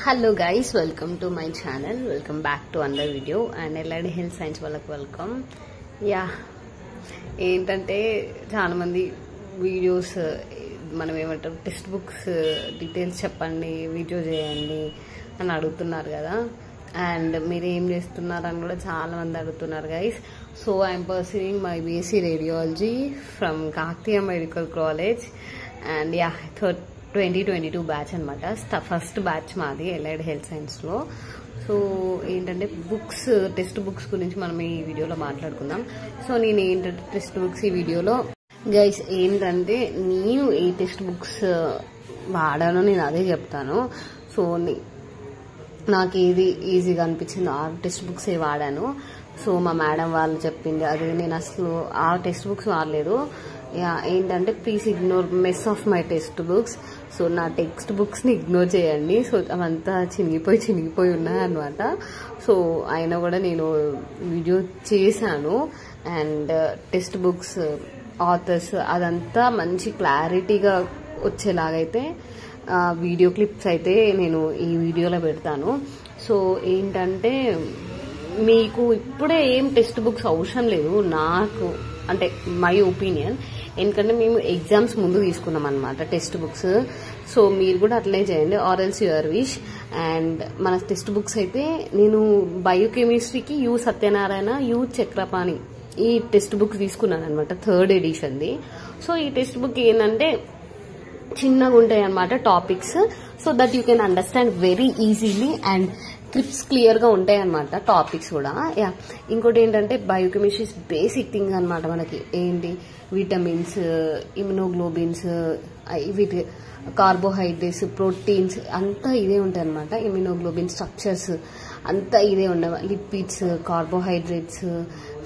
Hello guys, welcome to my channel. Welcome back to another video and LID Health Science వాళ్ళకి welcome. ఏంటంటే చాలా మంది videos మనం ఏమంటారు టెక్స్ట్ బుక్స్ డీటెయిల్స్ చెప్పండి, వీడియో చేయండి అని అడుగుతున్నారు కదా. అండ్ మీరు ఏం చేస్తున్నారని కూడా చాలా మంది అడుగుతున్నారు guys. So I'm pursuing my BSc radiology from Kakatiya medical college and 2022 batch అనమాట. ఫస్ట్ బ్యాచ్ మాది LID హెల్త్ సైన్స్లో. సో ఏంటంటే బుక్స్, టెక్స్ట్ బుక్స్ గురించి మనం ఈ వీడియోలో మాట్లాడుకుందాం. సో నేను ఏంటంటే టెక్స్ట్ బుక్స్ ఈ వీడియోలో గైస్ ఏంటంటే నేను ఏ టెక్స్ట్ బుక్స్ వాడానో నేను అదే చెప్తాను. సో నాకు ఏది ఈజీగా అనిపించిందో ఆ టెక్స్ట్ బుక్స్ వాడాను. సో మా మేడం వాళ్ళు చెప్పింది అది నేను అసలు ఆ టెక్స్ట్ బుక్స్ వాడలేదు. ఏంటంటే please ignore mess of my text books. So నా టెక్స్ట్ బుక్స్ ని ఇగ్నోర్ చేయండి. సో అవంతా చినిగిపోయి ఉన్నాయన్నమాట. సో అయినా కూడా నేను వీడియో చేశాను. అండ్ టెక్స్ట్ బుక్స్ ఆథర్స్ అదంతా మంచి క్లారిటీగా వచ్చేలాగైతే వీడియో క్లిప్స్ అయితే నేను ఈ వీడియోలో పెడతాను. సో ఏంటంటే మీకు ఇప్పుడే ఏం టెక్స్ట్ బుక్స్ అవసరం లేదు నాకు, అంటే మై ఒపీనియన్. ఎందుకంటే మేము ఎగ్జామ్స్ ముందు తీసుకున్నాం అనమాట టెక్స్ట్ బుక్స్. సో మీరు కూడా అట్లే చేయండి, ఆర్ఎల్స్ యువర్ విష్. అండ్ మన టెక్స్ట్ బుక్స్ అయితే నేను బయోకెమిస్ట్రీకి యు సత్యనారాయణ, యు చక్రపాణి ఈ టెక్స్ట్ బుక్స్ తీసుకున్నాను అనమాట, 3rd ఎడిషన్ది. సో ఈ టెక్స్ట్ బుక్ ఏంటంటే చిన్నగా ఉంటాయి అనమాట topics. So that you can understand very easily and clips clear గా ఉంటాయి అనమాట టాపిక్స్ కూడా. ఇంకోటి ఏంటంటే బయోకెమిస్ట్రీ బేసిక్ థింగ్ అనమాట. మనకి ఏంటి విటమిన్స్, ఇమ్యునోగ్లోబిన్స్, వీటి కార్బోహైడ్రేట్స్, ప్రోటీన్స్ అంతా ఇదే ఉంటాయి అనమాట. ఇమ్యునోగ్లోబిన్ స్ట్రక్చర్స్ అంతా ఇదే ఉండవు. Lipids, carbohydrates,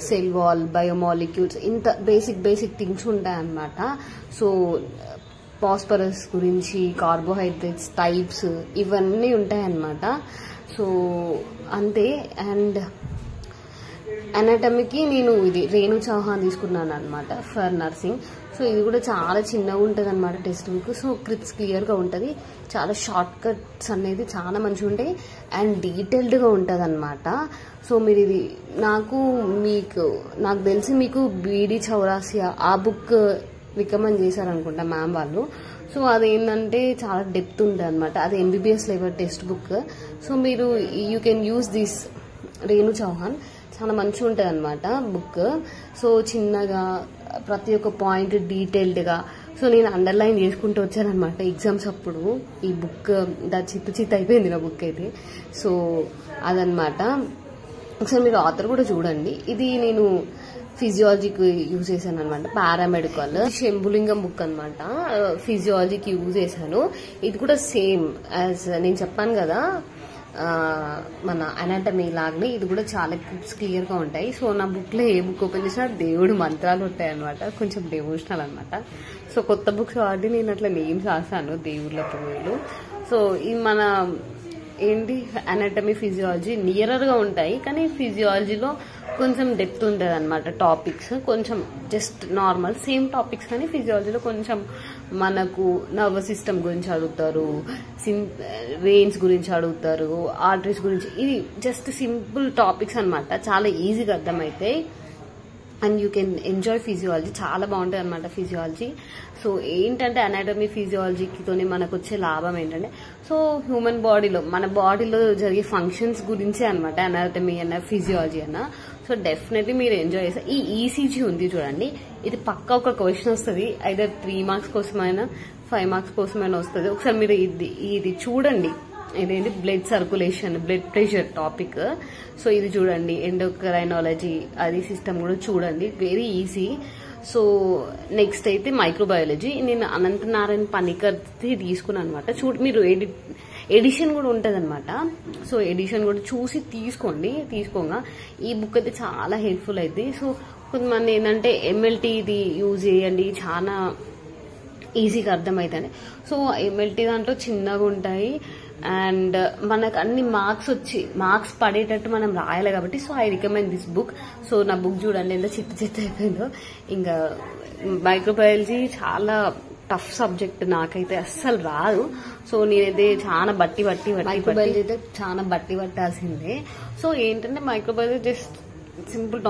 cell wall, biomolecules, ఇంత బేసిక్ థింగ్స్ ఉంటాయి అనమాట. సో ఫాస్ఫరస్ గురించి, కార్బోహైడ్రేట్స్ టైప్స్ ఇవన్నీ ఉంటాయన్నమాట. సో అంతే. అండ్ అనాటమీకి నేను ఇది రేణు చౌహాన్ తీసుకున్నాను అనమాట ఫర్ నర్సింగ్. సో ఇది కూడా చాలా చిన్నగా ఉంటుంది అనమాట టెక్స్ట్ బుక్. సో క్లిప్స్ క్లియర్గా ఉంటుంది, చాలా షార్ట్ కట్స్ అనేది చాలా మంచిగా ఉంటాయి అండ్ డీటెయిల్డ్గా ఉంటుంది అనమాట. సో మీరు ఇది నాకు తెలిసి మీకు బీడీ చౌరాసియా ఆ బుక్ రికమెండ్ చేశారనుకుంటా మ్యామ్ వాళ్ళు. సో అదేంటంటే చాలా డెప్త్ ఉంటుంది అనమాట. అది MBBS level text book. So మీరు you can use this Renu Chauhan, చాలా మంచిగా ఉంటుంది అనమాట బుక్. సో చిన్నగా ప్రతి ఒక్క పాయింట్ డీటెయిల్డ్గా. సో నేను అండర్లైన్ చేసుకుంటూ వచ్చానమాట ఎగ్జామ్స్ అప్పుడు. ఈ బుక్ చిత్తు అయిపోయింది నా బుక్ అయితే. సో అదనమాట. ఒకసారి మీరు ఆథర్ కూడా చూడండి. ఇది నేను ఫిజియాలజీకి యూజ్ చేశాను అనమాట, పారామెడికల్ శంభులింగం బుక్ అనమాట. ఫిజియాలజీకి యూజ్ చేశాను. ఇది కూడా సేమ్ యాజ్ నేను చెప్పాను కదా మన అనాటమీ లాగానే ఇది కూడా చాలా క్లిప్స్ క్లియర్ గా ఉంటాయి. సో నా బుక్ లో ఏ బుక్ ఓపెన్ చేసినా దేవుడు మంత్రాలు ఉంటాయి అనమాట, కొంచెం డివోషనల్ అనమాట. సో కొత్త బుక్స్ వాడి నేను అట్లా నేమ్స్ రాశాను దేవుళ్ళ పేర్లు. సో ఈ మన ఏంటి అనాటమీ, ఫిజియాలజీ నియరర్ గా ఉంటాయి, కానీ ఫిజియాలజీలో కొంచెం డెప్త్ ఉంటుంది అనమాట. టాపిక్స్ కొంచెం జస్ట్ నార్మల్ సేమ్ టాపిక్స్, కానీ ఫిజియాలజీలో కొంచెం మనకు నర్వస్ సిస్టమ్ గురించి అడుగుతారు, వెయిన్స్ గురించి అడుగుతారు, ఆర్టరీస్ గురించి. ఇది జస్ట్ సింపుల్ టాపిక్స్ అనమాట, చాలా ఈజీగా అర్థమవుతాయి. And you can enjoy physiology, చాలా బాగుంటుంది అనమాట ఫిజియాలజీ. సో ఏంటంటే అనాటమీ ఫిజియాలజీతోనే మనకు వచ్చే లాభం ఏంటంటే, సో హ్యూమన్ బాడీలో మన బాడీలో జరిగే ఫంక్షన్స్ గురించే అనమాట అనాటమీ అన్న ఫిజియాలజీ అన్న. సో డెఫినెట్లీ మీరు ఎంజాయ్ చేస్తారు. ఈ ECG ఉంది చూడండి, ఇది పక్కా ఒక క్వశ్చన్ వస్తుంది, ఐదర్ 3 మార్క్స్ కోసమైనా 5 మార్క్స్ కోసమైనా వస్తుంది. ఒకసారి మీరు ఇది చూడండి. ఇదేంటి blood circulation, blood pressure topic. So ఇది చూడండి, ఎండోక్రైనాలజీ అది సిస్టమ్ కూడా చూడండి, వెరీ ఈజీ. సో నెక్స్ట్ అయితే మైక్రోబయాలజీ నేను అనంత నారాయణ పనికర్ తీసుకున్నాను అనమాట. మీరు ఎడిషన్ కూడా ఉంటుంది అనమాట. సో ఎడిషన్ కూడా చూసి తీసుకోగా ఈ బుక్ అయితే చాలా హెల్ప్ఫుల్ అయింది. సో కొంతమంది ఏంటంటే MLT ఇది యూజ్ చేయండి, చాలా ఈజీగా అర్థమవుతుంది. సో MLT దాంట్లో చిన్నగా ఉంటాయి అండ్ మనకు అన్ని మార్క్స్ పడేటట్టు మనం రాయాలి కాబట్టి. So I recommend this book. So నా బుక్ చూడండి ఎంత చిత్త అయిపోయిందో. ఇంకా మైక్రోబయాలజీ చాలా టఫ్ సబ్జెక్ట్, నాకైతే అస్సలు రాదు. సో నేనైతే చాలా మైక్రోబయాలజీ అయితే చాలా పట్టాల్సిందే. సో ఏంటంటే మైక్రోబయాలజీ జస్ట్ సింపుల్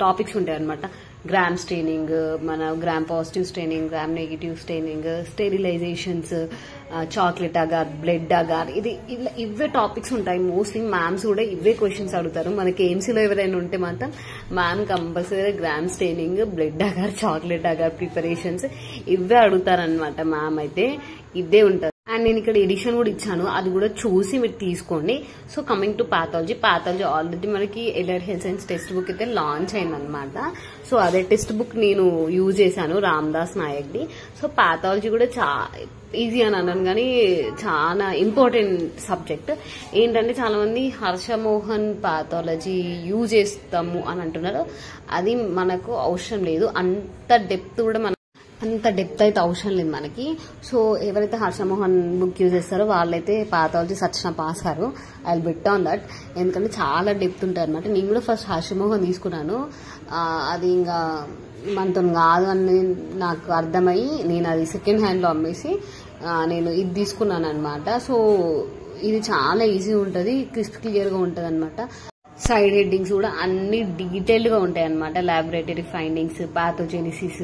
టాపిక్స్ ఉంటాయి అనమాట. గ్రామ్ స్టెయినింగ్, మన gram positive staining, gram negative staining, స్టెరిలైజేషన్స్, chocolate agar, blood agar, ఇవే టాపిక్స్ ఉంటాయి మోస్ట్లీ. మ్యామ్స్ కూడా ఇవే క్వశ్చన్స్ అడుగుతారు. మనకి ఎయిమ్సీలో ఎవరైనా ఉంటే మాత్రం ma'am compulsory gram staining, blood agar, chocolate agar preparations ఇవే అడుగుతారనమాట. మ్యామ్ అయితే ఇదే ఉంటుంది. అండ్ నేను ఇక్కడ ఎడిషన్ కూడా ఇచ్చాను, అది కూడా చూసి మీరు తీసుకోండి. So coming to pathology already మనకి allied health science text book అయితే లాంచ్ అయిందనమాట. సో అదే టెక్స్ట్ బుక్ నేను యూజ్ చేశాను, రామ్దాస్ నాయక్ది. సో పాథాలజీ కూడా ఈజీ అని అన్నాను కానీ చాలా ఇంపార్టెంట్ సబ్జెక్ట్. ఏంటంటే చాలా మంది హర్షమోహన్ పాథాలజీ యూజ్ చేస్తాము అని అంటున్నారు. అది మనకు అవసరం లేదు, అంత డెప్త్ అయితే అవసరం లేదు మనకి. సో ఎవరైతే హర్షమోహన్ బుక్ యూజ్ చేస్తారో వాళ్ళైతే పాథాలజీ సచిన పాస్ కారు. I will bet on that, ఎందుకంటే చాలా డెప్త్ ఉంటుంది అనమాట. నేను కూడా ఫస్ట్ హర్షమోహన్ తీసుకున్నాను, అది ఇంకా మనతో కాదు అని నాకు అర్థమయ్యి నేను అది సెకండ్ హ్యాండ్లో అమ్మేసి నేను ఇది తీసుకున్నాను అనమాట. సో ఇది చాలా ఈజీ ఉంటుంది, క్రిస్ప్ క్లియర్గా ఉంటుంది అనమాట. సైడ్ హెడ్డింగ్స్ కూడా అన్ని డీటెయిల్గా ఉంటాయి అనమాట. ల్యాబొరేటరీ ఫైండింగ్స్, పాథోజెనిసిస్,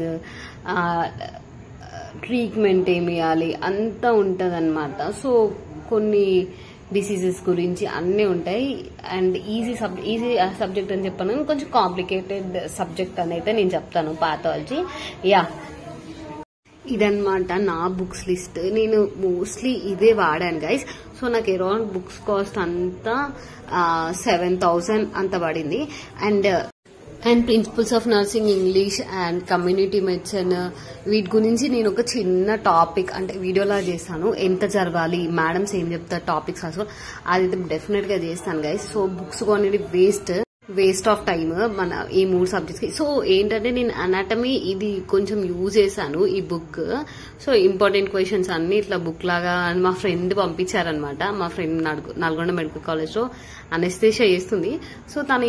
ట్రీట్మెంట్ ఏమి ఇవ్వాలి అంతా ఉంటుంది అనమాట. సో కొన్ని డిసీజెస్ గురించి అన్నీ ఉంటాయి. అండ్ ఈజీ సబ్జెక్ట్ అని చెప్పాను, కొంచెం కాంప్లికేటెడ్ సబ్జెక్ట్ అని అయితే నేను చెప్తాను పాథాలజీ. ఇదన్నమాట నా బుక్స్ లిస్ట్. నేను మోస్ట్లీ ఇదే వాడాను గైస్. సో నాకు అరౌండ్ బుక్స్ కాస్ట్ అంతా 7,000 అంత పడింది. And principles of nursing English and community medicine వీటి గురించి నేను ఒక చిన్న టాపిక్ అంటే వీడియోలా చేస్తాను. ఎంత చదవాలి, మేడమ్స్ ఏం చెప్తారు టాపిక్స్ అసలు అది డెఫినెట్ గా చేస్తాను గైస్. సో బుక్స్ కొనేది వేస్ట్ ఆఫ్ టైమ్ మన ఈ 3 సబ్జెక్ట్స్ కి. సో ఏంటంటే నేను అనాటమీ ఇది కొంచెం యూజ్ చేశాను ఈ బుక్. సో ఇంపార్టెంట్ క్వశ్చన్స్ అన్ని ఇట్లా బుక్ లాగా మా ఫ్రెండ్ పంపించారనమాట. మా ఫ్రెండ్ నల్గొండ మెడికల్ కాలేజ్ లో అనెస్థీషియా చేస్తుంది. సో తను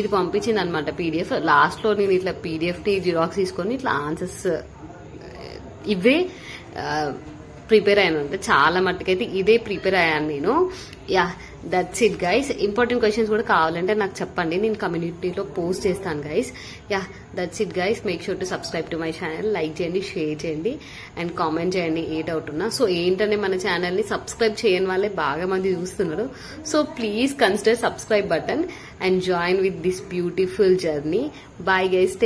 ఇది పంపించింది అనమాట పీడిఎఫ్. లాస్ట్ లో నేను ఇట్లా పీడిఎఫ్ ని జిరాక్స్ తీసుకొని ఇట్లా ఆన్సర్స్ ఇవే ప్రిపేర్ అయ్యాను. అంటే చాలా మట్టుకైతే ఇదే ప్రిపేర్ అయ్యాను నేను. That's it guys. Important questions కూడా కావాలంటే నాకు చెప్పండి, నేను కమ్యూనిటీలో పోస్ట్ చేస్తాను guys. That's it guys. Make sure to subscribe to my channel. Like చేయండి, షేర్ చేయండి అండ్ కామెంట్ చేయండి ఏ డౌట్ ఉన్నా. సో ఏంటంటే మన ఛానల్ ని సబ్స్క్రైబ్ చేయని వాళ్ళే బాగా మంది చూస్తున్నారు. So please consider subscribe button and join with this beautiful journey. Bye guys.